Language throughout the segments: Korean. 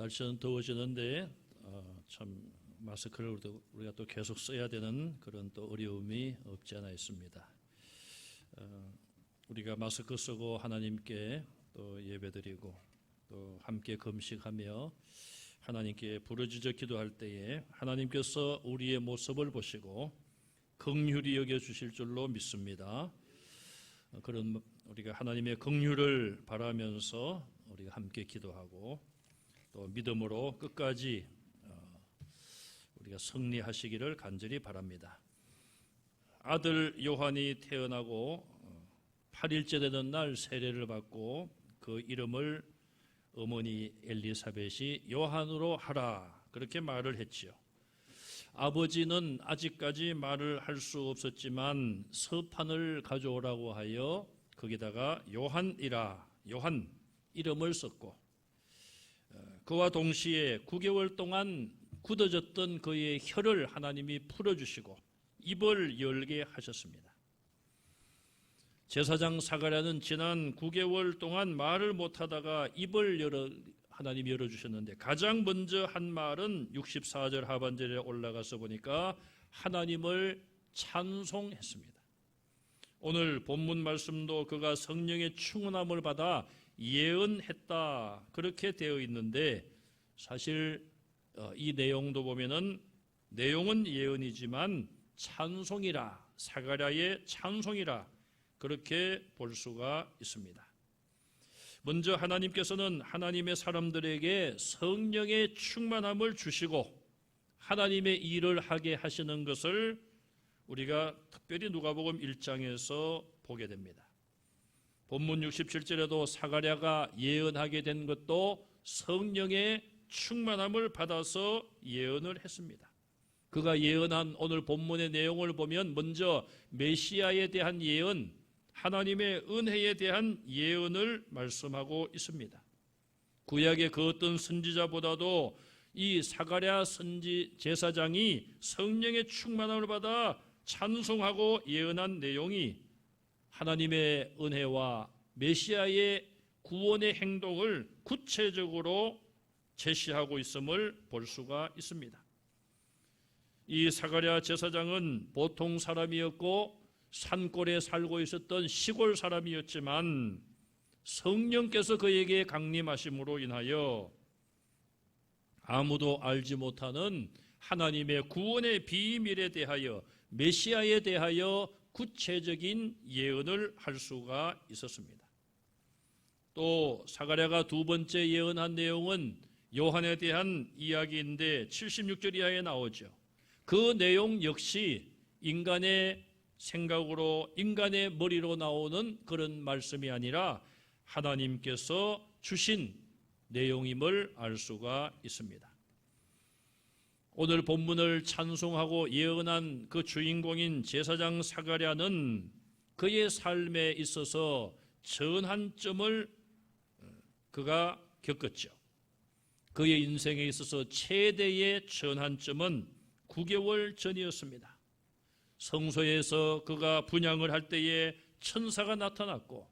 날씨는 더워지는데 참 마스크를 우리가 또 계속 써야 되는 그런 또 어려움이 없지 않아 있습니다. 우리가 마스크 쓰고 하나님께 또 예배드리고 또 함께 금식하며 하나님께 부르짖어 기도할 때에 하나님께서 우리의 모습을 보시고 긍휼히 여겨 주실 줄로 믿습니다. 그런 우리가 하나님의 긍휼을 바라면서 우리가 함께 기도하고 또 믿음으로 끝까지 우리가 승리하시기를 간절히 바랍니다. 아들 요한이 태어나고 8일째 되는 날 세례를 받고 그 이름을 어머니 엘리사벳이 요한으로 하라 그렇게 말을 했지요. 아버지는 아직까지 말을 할 수 없었지만 서판을 가져오라고 하여 거기다가 요한이라 요한 이름을 썼고 그와 동시에 9개월 동안 굳어졌던 그의 혀를 하나님이 풀어주시고 입을 열게 하셨습니다. 제사장 사가랴는 지난 9개월 동안 말을 못하다가 입을 하나님이 열어주셨는데 가장 먼저 한 말은 64절 하반절에 올라가서 보니까 하나님을 찬송했습니다. 오늘 본문 말씀도 그가 성령의 충만함을 받아 예언했다 그렇게 되어 있는데 사실 이 내용도 보면은 내용은 예언이지만 찬송이라 사가랴의 찬송이라 그렇게 볼 수가 있습니다. 먼저 하나님께서는 하나님의 사람들에게 성령의 충만함을 주시고 하나님의 일을 하게 하시는 것을 우리가 특별히 누가복음 1장에서 보게 됩니다. 본문 67절에도 사가랴가 예언하게 된 것도 성령의 충만함을 받아서 예언을 했습니다. 그가 예언한 오늘 본문의 내용을 보면 먼저 메시아에 대한 예언, 하나님의 은혜에 대한 예언을 말씀하고 있습니다. 구약의 그 어떤 선지자보다도 이 사가랴 선지 제사장이 성령의 충만함을 받아 찬송하고 예언한 내용이 하나님의 은혜와 메시아의 구원의 행동을 구체적으로 제시하고 있음을 볼 수가 있습니다. 이 사가랴 제사장은 보통 사람이었고 산골에 살고 있었던 시골 사람이었지만 성령께서 그에게 강림하심으로 인하여 아무도 알지 못하는 하나님의 구원의 비밀에 대하여 메시아에 대하여 구체적인 예언을 할 수가 있었습니다. 또 사가랴가 두 번째 예언한 내용은 요한에 대한 이야기인데 76절 이하에 나오죠. 그 내용 역시 인간의 생각으로 인간의 머리로 나오는 그런 말씀이 아니라 하나님께서 주신 내용임을 알 수가 있습니다. 오늘 본문을 찬송하고 예언한 그 주인공인 제사장 사가랴는 그의 삶에 있어서 전환점을 그가 겪었죠. 그의 인생에 있어서 최대의 전환점은 9개월 전이었습니다. 성소에서 그가 분향을 할 때에 천사가 나타났고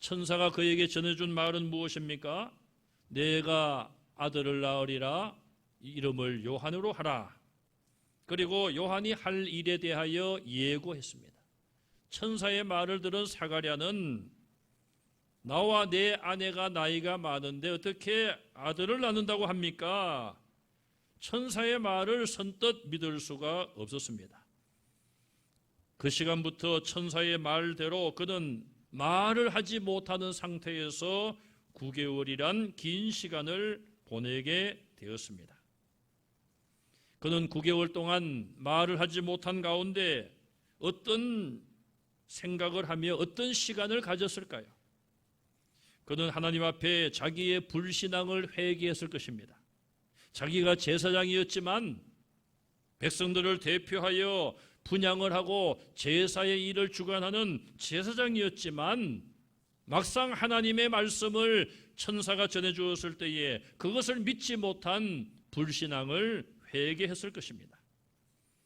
천사가 그에게 전해준 말은 무엇입니까? 내가 아들을 낳으리라 이름을 요한으로 하라. 그리고 요한이 할 일에 대하여 예고했습니다. 천사의 말을 들은 사가랴는 나와 내 아내가 나이가 많은데 어떻게 아들을 낳는다고 합니까? 천사의 말을 선뜻 믿을 수가 없었습니다. 그 시간부터 천사의 말대로 그는 말을 하지 못하는 상태에서 9개월이란 긴 시간을 보내게 되었습니다. 그는 9개월 동안 말을 하지 못한 가운데 어떤 생각을 하며 어떤 시간을 가졌을까요? 그는 하나님 앞에 자기의 불신앙을 회개했을 것입니다. 자기가 제사장이었지만 백성들을 대표하여 분향을 하고 제사의 일을 주관하는 제사장이었지만 막상 하나님의 말씀을 천사가 전해주었을 때에 그것을 믿지 못한 불신앙을 회개했을 것입니다.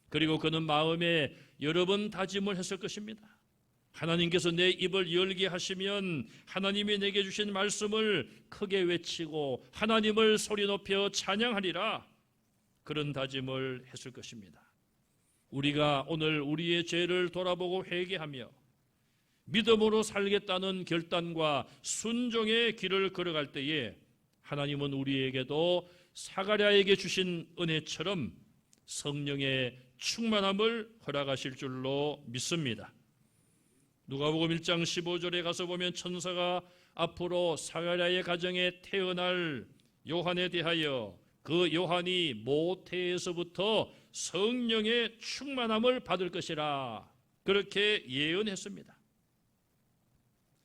그리고 그는 마음에 여러 번 다짐을 했을 것입니다. 하나님께서 내 입을 열게 하시면 하나님이 내게 주신 말씀을 크게 외치고 하나님을 소리 높여 찬양하리라, 그런 다짐을 했을 것입니다. 우리가 오늘 우리의 죄를 돌아보고 회개하며 믿음으로 살겠다는 결단과 순종의 길을 걸어갈 때에 하나님은 우리에게도 사가랴에게 주신 은혜처럼 성령의 충만함을 허락하실 줄로 믿습니다. 누가복음 1장 15절에 가서 보면 천사가 앞으로 사가랴의 가정에 태어날 요한에 대하여 그 요한이 모태에서부터 성령의 충만함을 받을 것이라 그렇게 예언했습니다.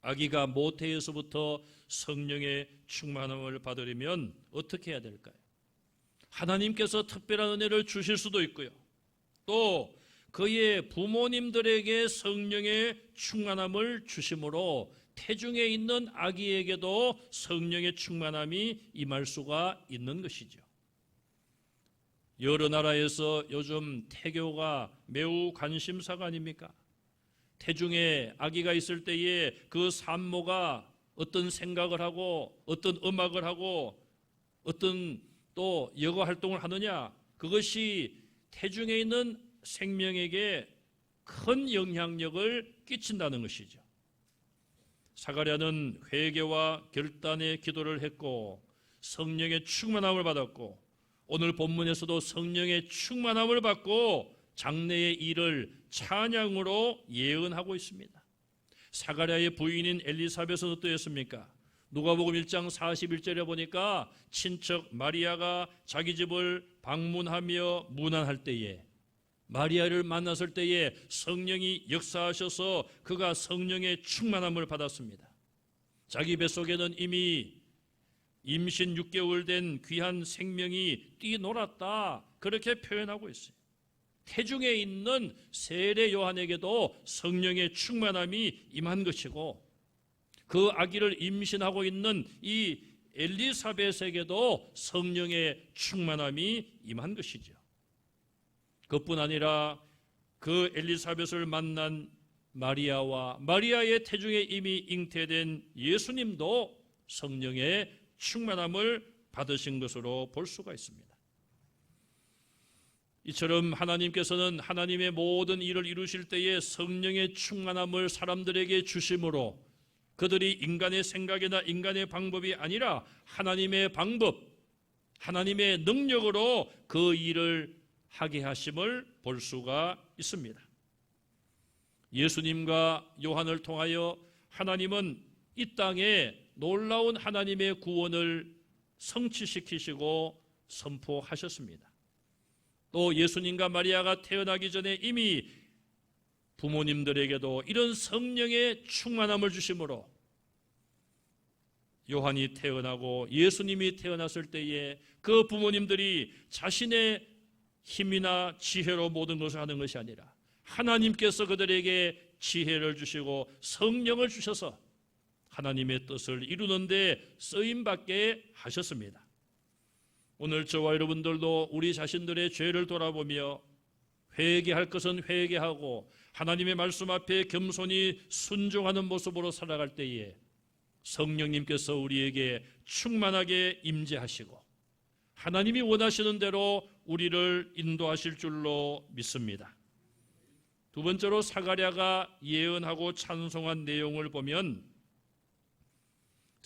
아기가 모태에서부터 성령의 충만함을 받으려면 어떻게 해야 될까요? 하나님께서 특별한 은혜를 주실 수도 있고요, 또 그의 부모님들에게 성령의 충만함을 주심으로 태중에 있는 아기에게도 성령의 충만함이 임할 수가 있는 것이죠. 여러 나라에서 요즘 태교가 매우 관심사가 아닙니까? 태중에 아기가 있을 때에 그 산모가 어떤 생각을 하고 어떤 음악을 하고 어떤 또 여가 활동을 하느냐, 그것이 태중에 있는 생명에게 큰 영향력을 끼친다는 것이죠. 사가랴는 회개와 결단의 기도를 했고 성령의 충만함을 받았고 오늘 본문에서도 성령의 충만함을 받고 장래의 일을 찬양으로 예언하고 있습니다. 사가랴의 부인인 엘리사벳은 어떠했습니까? 누가복음 1장 41절에 보니까 친척 마리아가 자기 집을 방문하며 문안할 때에, 마리아를 만났을 때에 성령이 역사하셔서 그가 성령의 충만함을 받았습니다. 자기 뱃속에는 이미 임신 6개월 된 귀한 생명이 뛰놀았다, 그렇게 표현하고 있어요. 태중에 있는 세례 요한에게도 성령의 충만함이 임한 것이고 그 아기를 임신하고 있는 이 엘리사벳에게도 성령의 충만함이 임한 것이죠. 그뿐 아니라 그 엘리사벳을 만난 마리아와 마리아의 태중에 이미 잉태된 예수님도 성령의 충만함을 받으신 것으로 볼 수가 있습니다. 이처럼 하나님께서는 하나님의 모든 일을 이루실 때에 성령의 충만함을 사람들에게 주심으로 그들이 인간의 생각이나 인간의 방법이 아니라 하나님의 방법, 하나님의 능력으로 그 일을 하게 하심을 볼 수가 있습니다. 예수님과 요한을 통하여 하나님은 이 땅에 놀라운 하나님의 구원을 성취시키시고 선포하셨습니다. 또 예수님과 마리아가 태어나기 전에 이미 부모님들에게도 이런 성령의 충만함을 주심으로 요한이 태어나고 예수님이 태어났을 때에 그 부모님들이 자신의 힘이나 지혜로 모든 것을 하는 것이 아니라 하나님께서 그들에게 지혜를 주시고 성령을 주셔서 하나님의 뜻을 이루는 데 쓰임받게 하셨습니다. 오늘 저와 여러분들도 우리 자신들의 죄를 돌아보며 회개할 것은 회개하고 하나님의 말씀 앞에 겸손히 순종하는 모습으로 살아갈 때에 성령님께서 우리에게 충만하게 임재하시고 하나님이 원하시는 대로 우리를 인도하실 줄로 믿습니다. 두 번째로 사가랴가 예언하고 찬송한 내용을 보면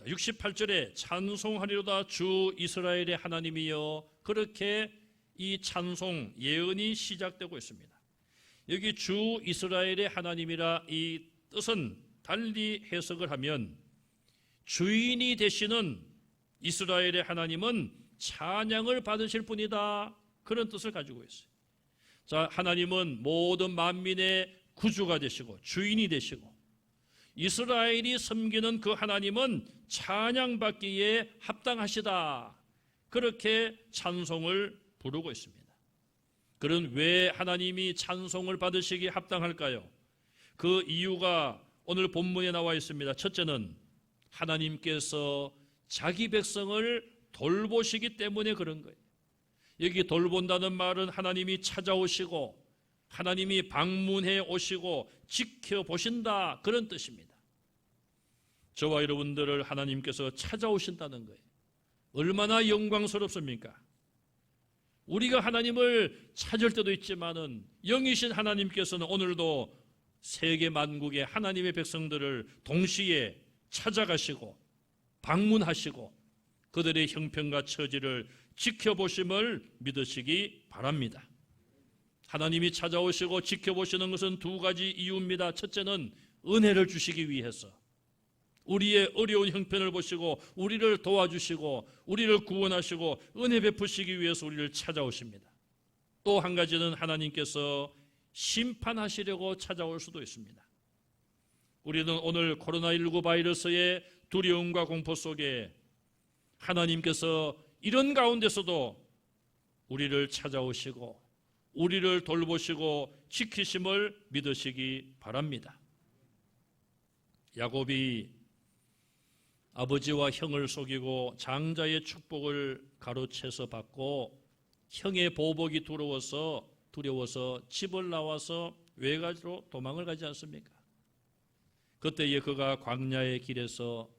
68절에 찬송하리로다 주 이스라엘의 하나님이여, 그렇게 이 찬송 예언이 시작되고 있습니다. 여기 주 이스라엘의 하나님이라 이 뜻은 달리 해석을 하면 주인이 되시는 이스라엘의 하나님은 찬양을 받으실 분이다, 그런 뜻을 가지고 있어요. 자, 하나님은 모든 만민의 구주가 되시고 주인이 되시고 이스라엘이 섬기는 그 하나님은 찬양받기에 합당하시다, 그렇게 찬송을 부르고 있습니다. 그런 왜 하나님이 찬송을 받으시기에 합당할까요? 그 이유가 오늘 본문에 나와 있습니다. 첫째는 하나님께서 자기 백성을 돌보시기 때문에 그런 거예요. 여기 돌본다는 말은 하나님이 찾아오시고 하나님이 방문해 오시고 지켜보신다, 그런 뜻입니다. 저와 여러분들을 하나님께서 찾아오신다는 거예요. 얼마나 영광스럽습니까? 우리가 하나님을 찾을 때도 있지만은 영이신 하나님께서는 오늘도 세계 만국의 하나님의 백성들을 동시에 찾아가시고 방문하시고 그들의 형편과 처지를 지켜보심을 믿으시기 바랍니다. 하나님이 찾아오시고 지켜보시는 것은 두 가지 이유입니다. 첫째는 은혜를 주시기 위해서, 우리의 어려운 형편을 보시고 우리를 도와주시고 우리를 구원하시고 은혜 베푸시기 위해서 우리를 찾아오십니다. 또 한 가지는 하나님께서 심판하시려고 찾아올 수도 있습니다. 우리는 오늘 코로나19 바이러스의 두려움과 공포 속에 하나님께서 이런 가운데서도 우리를 찾아오시고 우리를 돌보시고 지키심을 믿으시기 바랍니다. 야곱이 아버지와 형을 속이고 장자의 축복을 가로채서 받고 형의 보복이 두려워서 집을 나와서 외가지로 도망을 가지 않습니까? 그때에 그가 광야의 길에서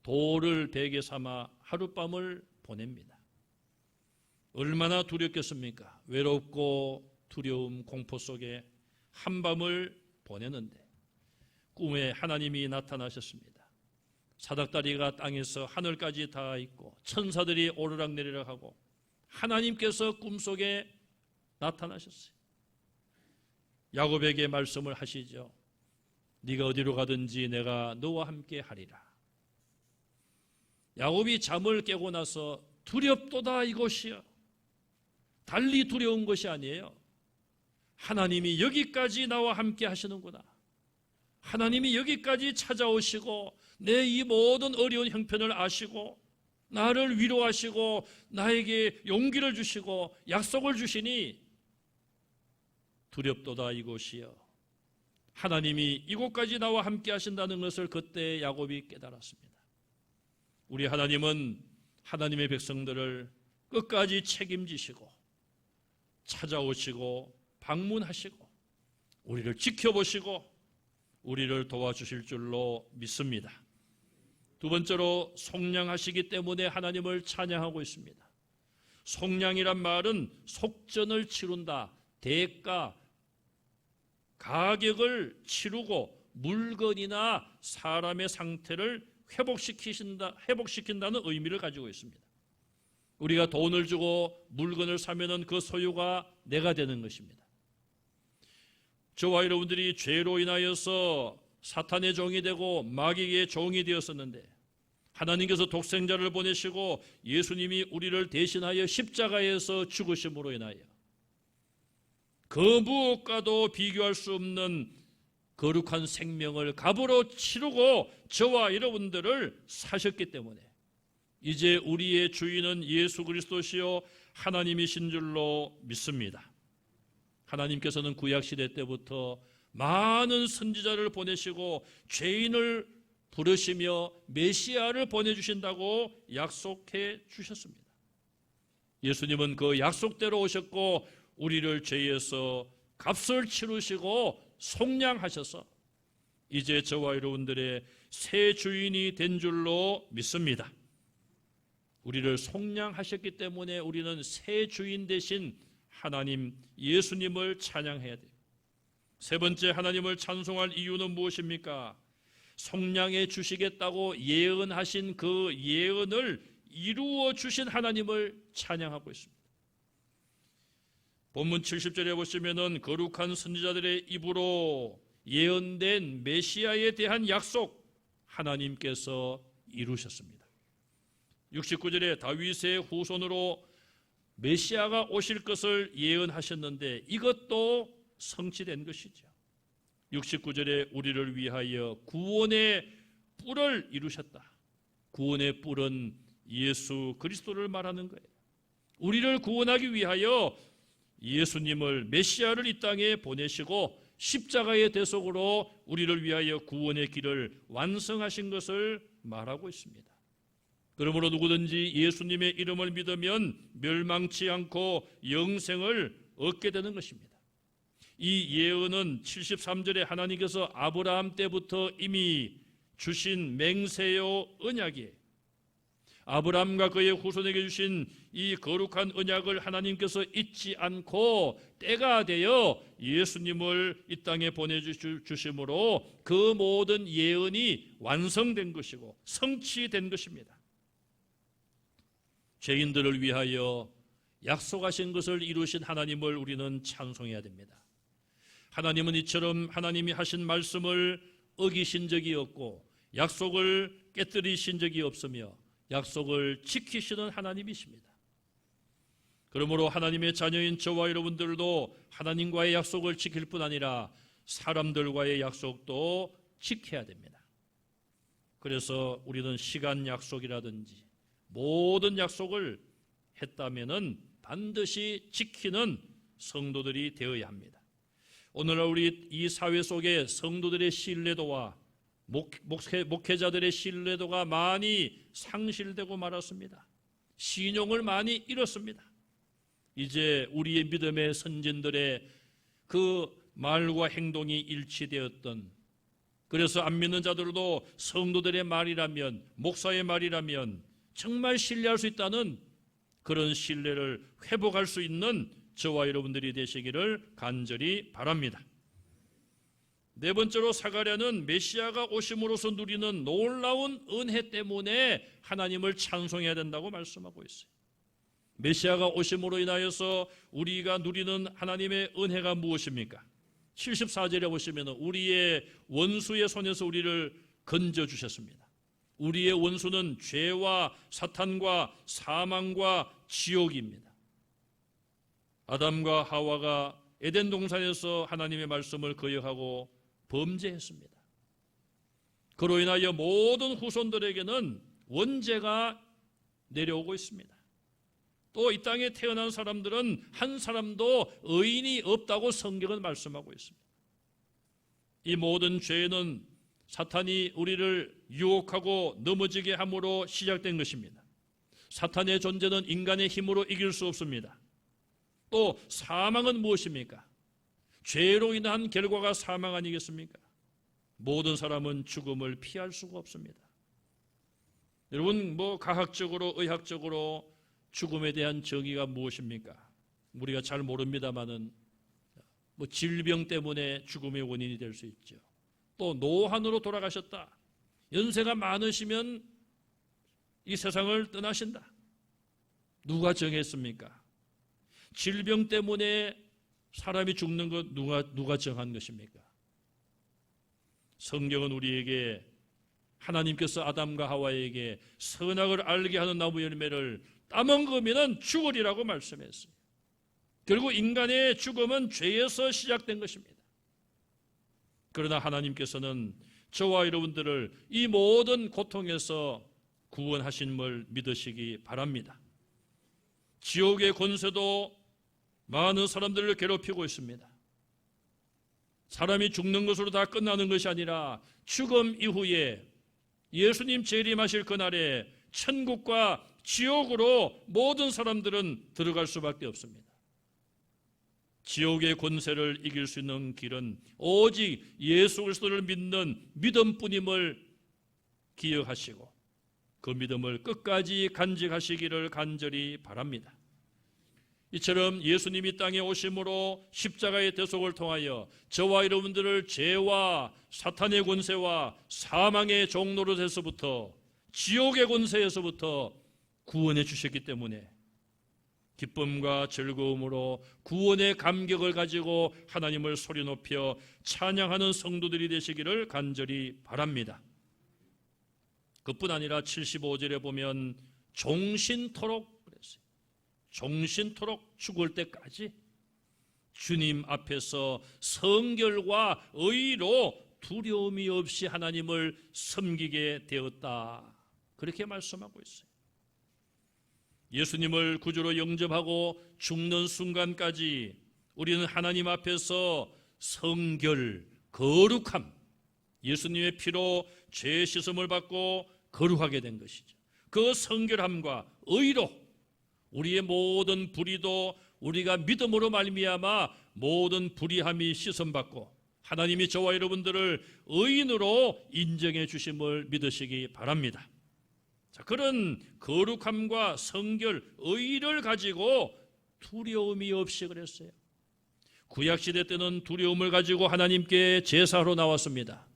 돌을 베개 삼아 하룻밤을 보냅니다. 얼마나 두렵겠습니까? 외롭고 두려움, 공포 속에 한밤을 보내는데 꿈에 하나님이 나타나셨습니다. 사닥다리가 땅에서 하늘까지 닿아 있고 천사들이 오르락내리락 하고 하나님께서 꿈속에 나타나셨어요. 야곱에게 말씀을 하시죠. 네가 어디로 가든지 내가 너와 함께 하리라. 야곱이 잠을 깨고 나서 두렵도다 이곳이여. 달리 두려운 것이 아니에요. 하나님이 여기까지 나와 함께 하시는구나. 하나님이 여기까지 찾아오시고 내 이 모든 어려운 형편을 아시고 나를 위로하시고 나에게 용기를 주시고 약속을 주시니 두렵도다 이곳이여. 하나님이 이곳까지 나와 함께 하신다는 것을 그때 야곱이 깨달았습니다. 우리 하나님은 하나님의 백성들을 끝까지 책임지시고 찾아오시고 방문하시고 우리를 지켜보시고 우리를 도와주실 줄로 믿습니다. 두 번째로 속량하시기 때문에 하나님을 찬양하고 있습니다. 속량이란 말은 속전을 치룬다, 대가, 가격을 치르고 물건이나 사람의 상태를 회복시킨다는 의미를 가지고 있습니다. 우리가 돈을 주고 물건을 사면은 그 소유가 내가 되는 것입니다. 저와 여러분들이 죄로 인하여서 사탄의 종이 되고 마귀의 종이 되었었는데 하나님께서 독생자를 보내시고 예수님이 우리를 대신하여 십자가에서 죽으심으로 인하여 그 무엇과도 비교할 수 없는 거룩한 생명을 값으로 치르고 저와 여러분들을 사셨기 때문에 이제 우리의 주인은 예수 그리스도시요 하나님이신 줄로 믿습니다. 하나님께서는 구약시대 때부터 많은 선지자를 보내시고 죄인을 부르시며 메시아를 보내주신다고 약속해 주셨습니다. 예수님은 그 약속대로 오셨고 우리를 죄에서 값을 치르시고 속량하셔서 이제 저와 여러분들의 새 주인이 된 줄로 믿습니다. 우리를 속량하셨기 때문에 우리는 새 주인 되신 하나님 예수님을 찬양해야 돼요. 세 번째, 하나님을 찬송할 이유는 무엇입니까? 속량해 주시겠다고 예언하신 그 예언을 이루어 주신 하나님을 찬양하고 있습니다. 본문 70절에 보시면은 거룩한 선지자들의 입으로 예언된 메시아에 대한 약속 하나님께서 이루셨습니다. 69절에 다윗의 후손으로 메시아가 오실 것을 예언하셨는데 이것도 성취된 것이죠. 69절에 우리를 위하여 구원의 뿔을 이루셨다. 구원의 뿔은 예수 그리스도를 말하는 거예요. 우리를 구원하기 위하여 예수님을 메시아를 이 땅에 보내시고 십자가의 대속으로 우리를 위하여 구원의 길을 완성하신 것을 말하고 있습니다. 그러므로 누구든지 예수님의 이름을 믿으면 멸망치 않고 영생을 얻게 되는 것입니다. 이 예언은 73절에 하나님께서 아브라함 때부터 이미 주신 맹세요 언약이에요. 아브라함과 그의 후손에게 주신 이 거룩한 언약을 하나님께서 잊지 않고 때가 되어 예수님을 이 땅에 보내주심으로 그 모든 예언이 완성된 것이고 성취된 것입니다. 죄인들을 위하여 약속하신 것을 이루신 하나님을 우리는 찬송해야 됩니다. 하나님은 이처럼 하나님이 하신 말씀을 어기신 적이 없고 약속을 깨뜨리신 적이 없으며 약속을 지키시는 하나님이십니다. 그러므로 하나님의 자녀인 저와 여러분들도 하나님과의 약속을 지킬 뿐 아니라 사람들과의 약속도 지켜야 됩니다. 그래서 우리는 시간 약속이라든지 모든 약속을 했다면은 반드시 지키는 성도들이 되어야 합니다. 오늘날 우리 이 사회 속에 성도들의 신뢰도와 목회자들의 신뢰도가 많이 상실되고 말았습니다. 신용을 많이 잃었습니다. 이제 우리의 믿음의 선진들의 그 말과 행동이 일치되었던, 그래서 안 믿는 자들도 성도들의 말이라면, 목사의 말이라면 정말 신뢰할 수 있다는 그런 신뢰를 회복할 수 있는 저와 여러분들이 되시기를 간절히 바랍니다. 네 번째로 사가랴는 메시아가 오심으로써 누리는 놀라운 은혜 때문에 하나님을 찬송해야 된다고 말씀하고 있어요. 메시아가 오심으로 인하여서 우리가 누리는 하나님의 은혜가 무엇입니까? 74절에 보시면 우리의 원수의 손에서 우리를 건져주셨습니다. 우리의 원수는 죄와 사탄과 사망과 지옥입니다. 아담과 하와가 에덴 동산에서 하나님의 말씀을 거역하고 범죄했습니다. 그로 인하여 모든 후손들에게는 원죄가 내려오고 있습니다. 또 이 땅에 태어난 사람들은 한 사람도 의인이 없다고 성경은 말씀하고 있습니다. 이 모든 죄는 사탄이 우리를 유혹하고 넘어지게 함으로 시작된 것입니다. 사탄의 존재는 인간의 힘으로 이길 수 없습니다. 또 사망은 무엇입니까? 죄로 인한 결과가 사망 아니겠습니까? 모든 사람은 죽음을 피할 수가 없습니다. 여러분, 과학적으로 의학적으로 죽음에 대한 정의가 무엇입니까? 우리가 잘 모릅니다만은 질병 때문에 죽음의 원인이 될 수 있죠. 또 노환으로 돌아가셨다. 연세가 많으시면 이 세상을 떠나신다. 누가 정했습니까? 질병 때문에 사람이 죽는 것 누가 정한 것입니까? 성경은 우리에게 하나님께서 아담과 하와에게 선악을 알게 하는 나무 열매를 따먹으면 죽으리라고 말씀했어요. 결국 인간의 죽음은 죄에서 시작된 것입니다. 그러나 하나님께서는 저와 여러분들을 이 모든 고통에서 구원하심을 믿으시기 바랍니다. 지옥의 권세도 많은 사람들을 괴롭히고 있습니다. 사람이 죽는 것으로 다 끝나는 것이 아니라 죽음 이후에 예수님 재림하실 그날에 천국과 지옥으로 모든 사람들은 들어갈 수밖에 없습니다. 지옥의 권세를 이길 수 있는 길은 오직 예수 그리스도를 믿는 믿음뿐임을 기억하시고 그 믿음을 끝까지 간직하시기를 간절히 바랍니다. 이처럼 예수님이 땅에 오심으로 십자가의 대속을 통하여 저와 여러분들을 죄와 사탄의 권세와 사망의 종노릇에서부터 지옥의 권세에서부터 구원해 주셨기 때문에 기쁨과 즐거움으로 구원의 감격을 가지고 하나님을 소리 높여 찬양하는 성도들이 되시기를 간절히 바랍니다. 그뿐 아니라 75절에 보면 종신토록 그랬어요. 종신토록 죽을 때까지 주님 앞에서 성결과 의로 두려움이 없이 하나님을 섬기게 되었다. 그렇게 말씀하고 있어요. 예수님을 구주로 영접하고 죽는 순간까지 우리는 하나님 앞에서 성결, 거룩함, 예수님의 피로 죄 씻음을 받고 거룩하게 된 것이죠. 그 성결함과 의로 우리의 모든 불의도 우리가 믿음으로 말미암아 모든 불의함이 씻음받고 하나님이 저와 여러분들을 의인으로 인정해 주심을 믿으시기 바랍니다. 자, 그런 거룩함과 성결, 의를 가지고 두려움이 없이 그랬어요. 구약시대 때는 두려움을 가지고 하나님께 제사로 나왔습니다.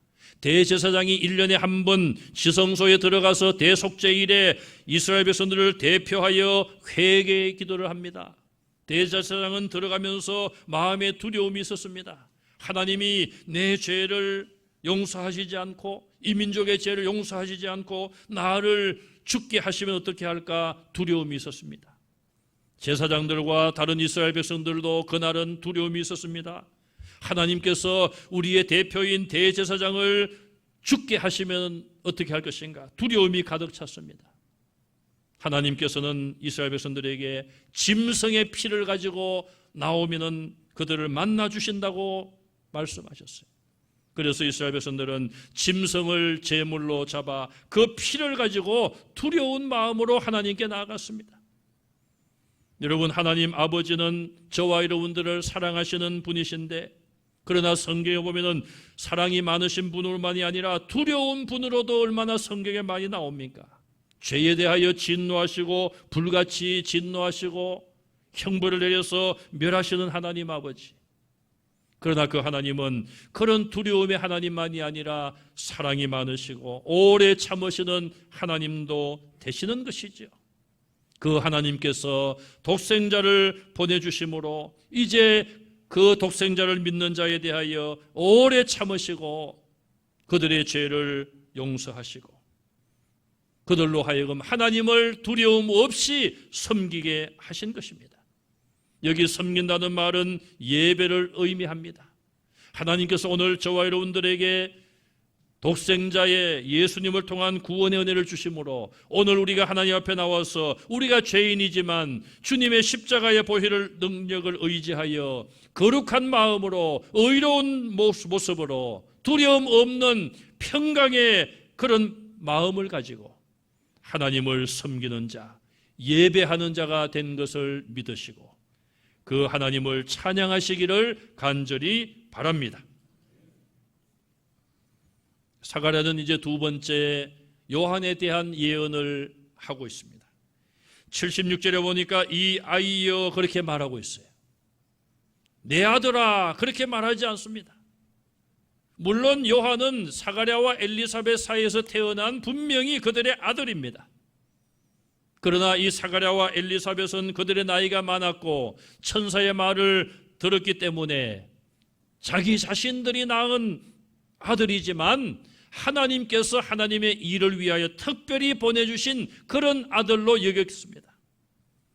대제사장이 1년에 한 번 지성소에 들어가서 대속죄일에 이스라엘 백성들을 대표하여 회개의 기도를 합니다. 대제사장은 들어가면서 마음에 두려움이 있었습니다. 하나님이 내 죄를 용서하시지 않고 이 민족의 죄를 용서하시지 않고 나를 죽게 하시면 어떻게 할까 두려움이 있었습니다. 제사장들과 다른 이스라엘 백성들도 그날은 두려움이 있었습니다. 하나님께서 우리의 대표인 대제사장을 죽게 하시면 어떻게 할 것인가 두려움이 가득 찼습니다. 하나님께서는 이스라엘 백성들에게 짐승의 피를 가지고 나오면은 그들을 만나 주신다고 말씀하셨어요. 그래서 이스라엘 백성들은 짐승을 제물로 잡아 그 피를 가지고 두려운 마음으로 하나님께 나아갔습니다. 여러분, 하나님 아버지는 저와 여러분들을 사랑하시는 분이신데, 그러나 성경에 보면은 사랑이 많으신 분으로만이 아니라 두려운 분으로도 얼마나 성경에 많이 나옵니까? 죄에 대하여 진노하시고 불같이 진노하시고 형벌을 내려서 멸하시는 하나님 아버지. 그러나 그 하나님은 그런 두려움의 하나님만이 아니라 사랑이 많으시고 오래 참으시는 하나님도 되시는 것이죠. 그 하나님께서 독생자를 보내주심으로 이제 그 독생자를 믿는 자에 대하여 오래 참으시고 그들의 죄를 용서하시고 그들로 하여금 하나님을 두려움 없이 섬기게 하신 것입니다. 여기 섬긴다는 말은 예배를 의미합니다. 하나님께서 오늘 저와 여러분들에게 독생자의 예수님을 통한 구원의 은혜를 주심으로 오늘 우리가 하나님 앞에 나와서 우리가 죄인이지만 주님의 십자가의 보혈을 능력을 의지하여 거룩한 마음으로 의로운 모습으로 두려움 없는 평강의 그런 마음을 가지고 하나님을 섬기는 자, 예배하는 자가 된 것을 믿으시고 그 하나님을 찬양하시기를 간절히 바랍니다. 사가랴는 이제 두 번째 요한에 대한 예언을 하고 있습니다. 76절에 보니까 이 아이여 그렇게 말하고 있어요. 내 아들아 그렇게 말하지 않습니다. 물론 요한은 사가랴와 엘리사벳 사이에서 태어난 분명히 그들의 아들입니다. 그러나 이 사가랴와 엘리사벳은 그들의 나이가 많았고 천사의 말을 들었기 때문에 자기 자신들이 낳은 아들이지만 하나님께서 하나님의 일을 위하여 특별히 보내주신 그런 아들로 여겼습니다.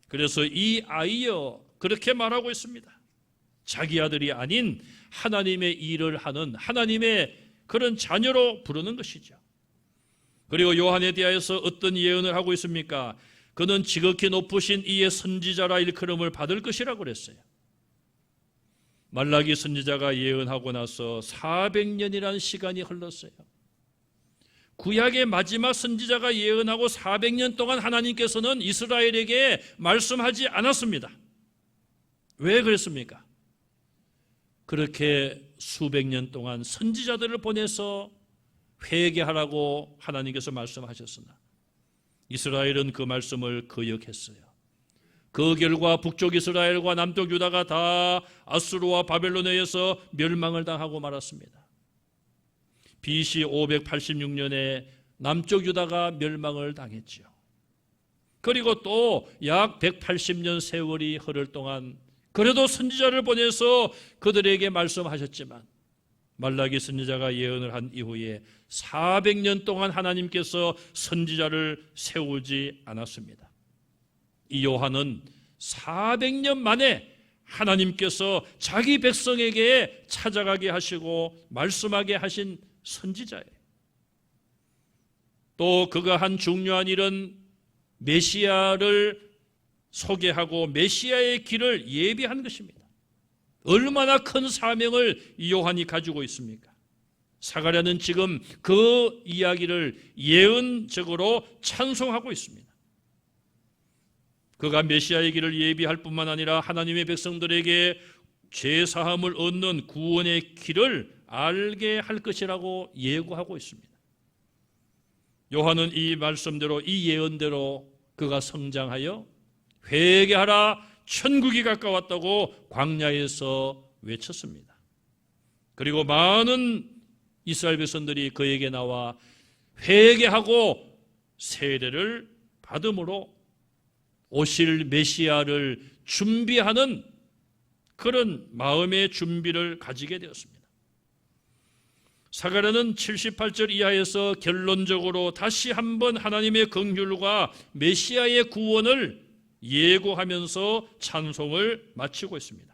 그래서 이 아이여 그렇게 말하고 있습니다. 자기 아들이 아닌 하나님의 일을 하는 하나님의 그런 자녀로 부르는 것이죠. 그리고 요한에 대하여서 어떤 예언을 하고 있습니까? 그는 지극히 높으신 이의 선지자라 일컬음을 받을 것이라고 그랬어요. 말라기 선지자가 예언하고 나서 400년이라는 시간이 흘렀어요. 구약의 마지막 선지자가 예언하고 400년 동안 하나님께서는 이스라엘에게 말씀하지 않았습니다. 왜 그랬습니까? 그렇게 수백 년 동안 선지자들을 보내서 회개하라고 하나님께서 말씀하셨으나 이스라엘은 그 말씀을 거역했어요. 그 결과 북쪽 이스라엘과 남쪽 유다가 다 아수르와 바벨론에 의해서 멸망을 당하고 말았습니다. BC 586년에 남쪽 유다가 멸망을 당했죠. 그리고 또 약 180년 세월이 흐를 동안 그래도 선지자를 보내서 그들에게 말씀하셨지만 말라기 선지자가 예언을 한 이후에 400년 동안 하나님께서 선지자를 세우지 않았습니다. 이 요한은 400년 만에 하나님께서 자기 백성에게 찾아가게 하시고 말씀하게 하신 선지자예요. 또 그가 한 중요한 일은 메시아를 소개하고 메시아의 길을 예비한 것입니다. 얼마나 큰 사명을 이 요한이 가지고 있습니까? 사가랴는 지금 그 이야기를 예언적으로 찬송하고 있습니다. 그가 메시아의 길을 예비할 뿐만 아니라 하나님의 백성들에게 죄사함을 얻는 구원의 길을 알게 할 것이라고 예고하고 있습니다. 요한은 이 말씀대로, 이 예언대로 그가 성장하여 회개하라, 천국이 가까웠다고 광야에서 외쳤습니다. 그리고 많은 이스라엘 백성들이 그에게 나와 회개하고 세례를 받음으로 오실 메시아를 준비하는 그런 마음의 준비를 가지게 되었습니다. 사가랴는 78절 이하에서 결론적으로 다시 한번 하나님의 긍휼과 메시아의 구원을 예고하면서 찬송을 마치고 있습니다.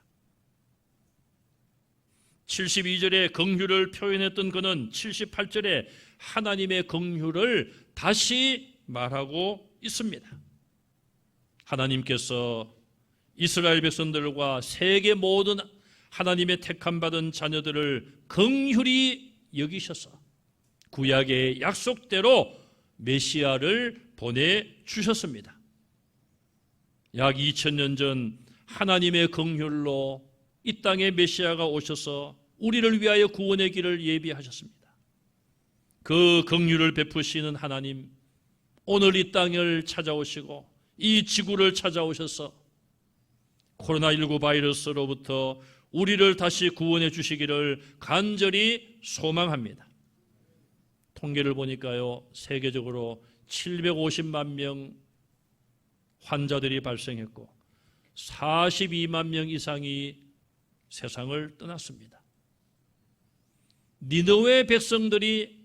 72절에 긍휼을 표현했던 그는 78절에 하나님의 긍휼을 다시 말하고 있습니다. 하나님께서 이스라엘 백성들과 세계 모든 하나님의 택함받은 자녀들을 긍휼히 여기셔서 구약의 약속대로 메시아를 보내주셨습니다. 약 2000년 전 하나님의 긍휼로 이 땅에 메시아가 오셔서 우리를 위하여 구원의 길을 예비하셨습니다. 그 긍휼을 베푸시는 하나님, 오늘 이 땅을 찾아오시고 이 지구를 찾아오셔서 코로나19 바이러스로부터 우리를 다시 구원해 주시기를 간절히 소망합니다. 통계를 보니까요, 세계적으로 750만 명 환자들이 발생했고 42만 명 이상이 세상을 떠났습니다. 니느웨 백성들이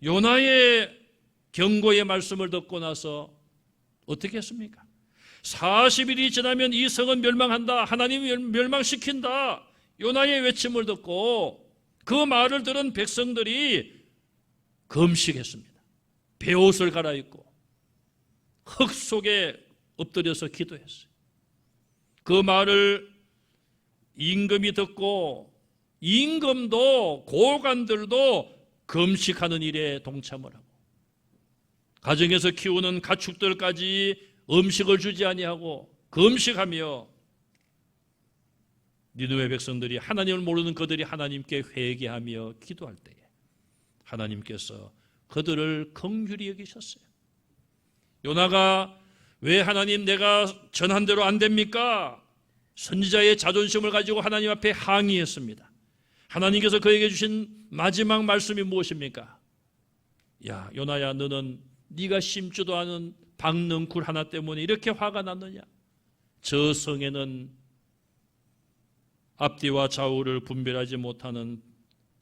요나의 경고의 말씀을 듣고 나서 어떻게 했습니까? 40일이 지나면 이 성은 멸망한다, 하나님이 멸망시킨다, 요나의 외침을 듣고 그 말을 들은 백성들이 금식했습니다. 베옷을 갈아입고 흙 속에 엎드려서 기도했어요. 그 말을 임금이 듣고 임금도 고관들도 금식하는 일에 동참을 하고 가정에서 키우는 가축들까지 음식을 주지 아니하고 금식하며 니느웨 백성들이, 하나님을 모르는 그들이 하나님께 회개하며 기도할 때에 하나님께서 그들을 긍휼히 여기셨어요. 요나가 왜 하나님 내가 전한 대로 안 됩니까? 선지자의 자존심을 가지고 하나님 앞에 항의했습니다. 하나님께서 그에게 주신 마지막 말씀이 무엇입니까? 야, 요나야, 너는 네가 심지도 않은 박는 굴 하나 때문에 이렇게 화가 났느냐? 저 성에는 앞뒤와 좌우를 분별하지 못하는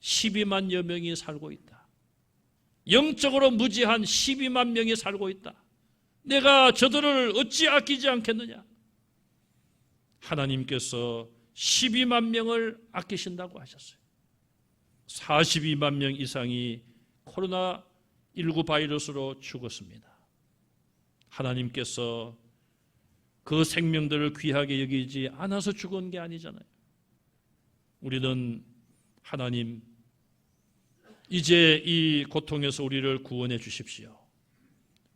12만여 명이 살고 있다. 영적으로 무지한 12만 명이 살고 있다. 내가 저들을 어찌 아끼지 않겠느냐? 하나님께서 12만 명을 아끼신다고 하셨어요. 42만 명 이상이 코로나19 바이러스로 죽었습니다. 하나님께서 그 생명들을 귀하게 여기지 않아서 죽은 게 아니잖아요. 우리는 하나님, 이제 이 고통에서 우리를 구원해 주십시오.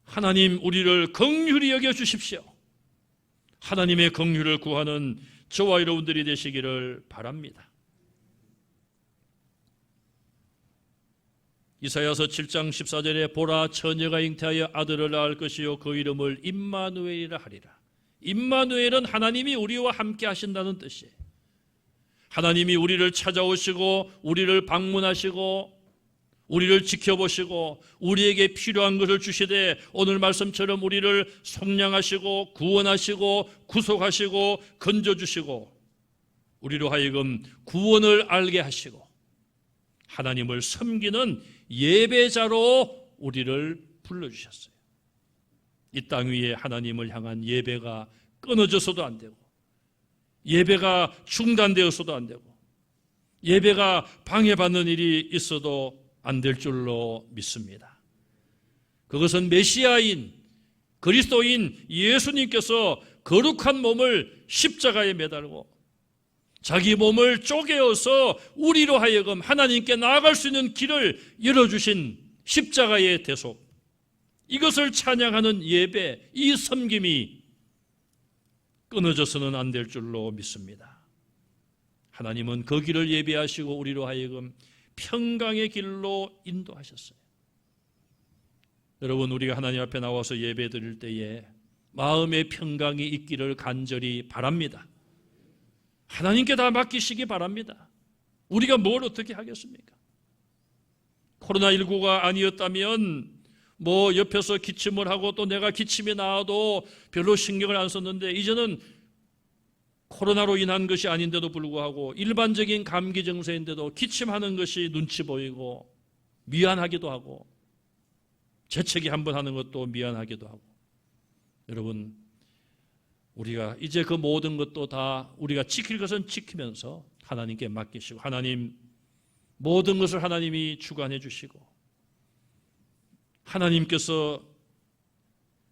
하나님, 우리를 긍휼히 여겨 주십시오. 하나님의 긍휼을 구하는 저와 여러분들이 되시기를 바랍니다. 이사야서 7장 14절에 보라, 처녀가 잉태하여 아들을 낳을 것이요 그 이름을 임마누엘이라 하리라. 임마누엘은 하나님이 우리와 함께 하신다는 뜻이에요. 하나님이 우리를 찾아오시고 우리를 방문하시고 우리를 지켜보시고 우리에게 필요한 것을 주시되 오늘 말씀처럼 우리를 속량하시고 구원하시고 구속하시고 건져주시고 우리로 하여금 구원을 알게 하시고 하나님을 섬기는 예배자로 우리를 불러주셨어요. 이 땅 위에 하나님을 향한 예배가 끊어져서도 안 되고 예배가 중단되어서도 안 되고 예배가 방해받는 일이 있어도 안 될 줄로 믿습니다. 그것은 메시아인 그리스도인 예수님께서 거룩한 몸을 십자가에 매달고 자기 몸을 쪼개어서 우리로 하여금 하나님께 나아갈 수 있는 길을 열어주신 십자가의 대속, 이것을 찬양하는 예배, 이 섬김이 끊어져서는 안 될 줄로 믿습니다. 하나님은 그 길을 예비하시고 우리로 하여금 평강의 길로 인도하셨어요. 여러분, 우리가 하나님 앞에 나와서 예배 드릴 때에 마음의 평강이 있기를 간절히 바랍니다. 하나님께 다 맡기시기 바랍니다. 우리가 뭘 어떻게 하겠습니까? 코로나19가 아니었다면 뭐 옆에서 기침을 하고 또 내가 기침이 나와도 별로 신경을 안 썼는데, 이제는 코로나로 인한 것이 아닌데도 불구하고 일반적인 감기 증세인데도 기침하는 것이 눈치 보이고 미안하기도 하고, 재채기 한번 하는 것도 미안하기도 하고. 여러분, 우리가 이제 그 모든 것도 다 우리가 지킬 것은 지키면서 하나님께 맡기시고, 하나님 모든 것을 하나님이 주관해 주시고, 하나님께서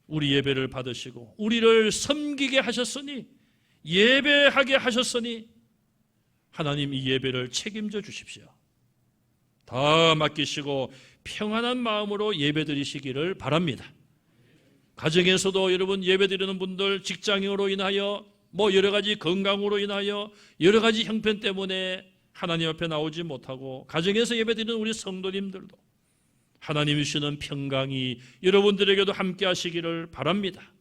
우리 예배를 받으시고 우리를 섬기게 하셨으니, 예배하게 하셨으니 하나님 이 예배를 책임져 주십시오. 다 맡기시고 평안한 마음으로 예배 드리시기를 바랍니다. 가정에서도 여러분 예배 드리는 분들, 직장으로 인하여 뭐 여러 가지 건강으로 인하여 여러 가지 형편 때문에 하나님 앞에 나오지 못하고, 가정에서 예배 드리는 우리 성도님들도 하나님이 주시는 평강이 여러분들에게도 함께 하시기를 바랍니다.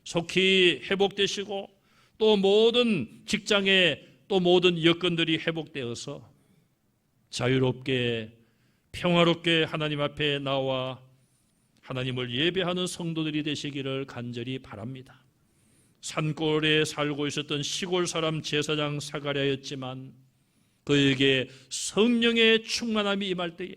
속히 회복되시고 또 모든 직장에 또 모든 여건들이 회복되어서 자유롭게 평화롭게 하나님 앞에 나와 하나님을 예배하는 성도들이 되시기를 간절히 바랍니다. 산골에 살고 있었던 시골 사람 제사장 사가랴였지만 그에게 성령의 충만함이 임할 때에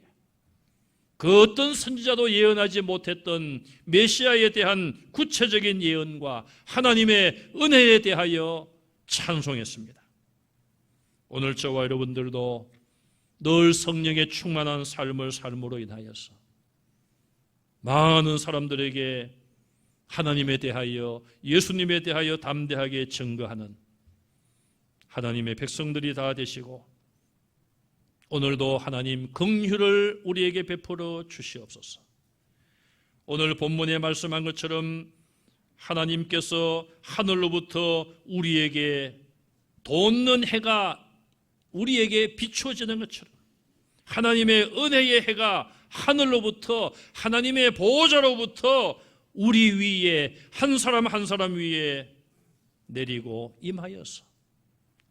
그 어떤 선지자도 예언하지 못했던 메시아에 대한 구체적인 예언과 하나님의 은혜에 대하여 찬송했습니다. 오늘 저와 여러분들도 늘 성령의 충만한 삶을 삶으로 인하여서 많은 사람들에게 하나님에 대하여, 예수님에 대하여 담대하게 증거하는 하나님의 백성들이 다 되시고, 오늘도 하나님 긍휼을 우리에게 베풀어 주시옵소서. 오늘 본문에 말씀한 것처럼 하나님께서 하늘로부터 우리에게 돋는 해가 우리에게 비추어지는 것처럼 하나님의 은혜의 해가 하늘로부터, 하나님의 보호자로부터 우리 위에, 한 사람 한 사람 위에 내리고 임하여서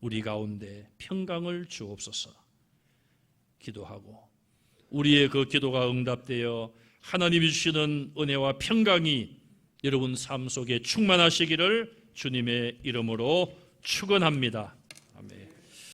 우리 가운데 평강을 주옵소서. 기도하고 우리의 그 기도가 응답되어 하나님이 주시는 은혜와 평강이 여러분 삶 속에 충만하시기를 주님의 이름으로 축원합니다.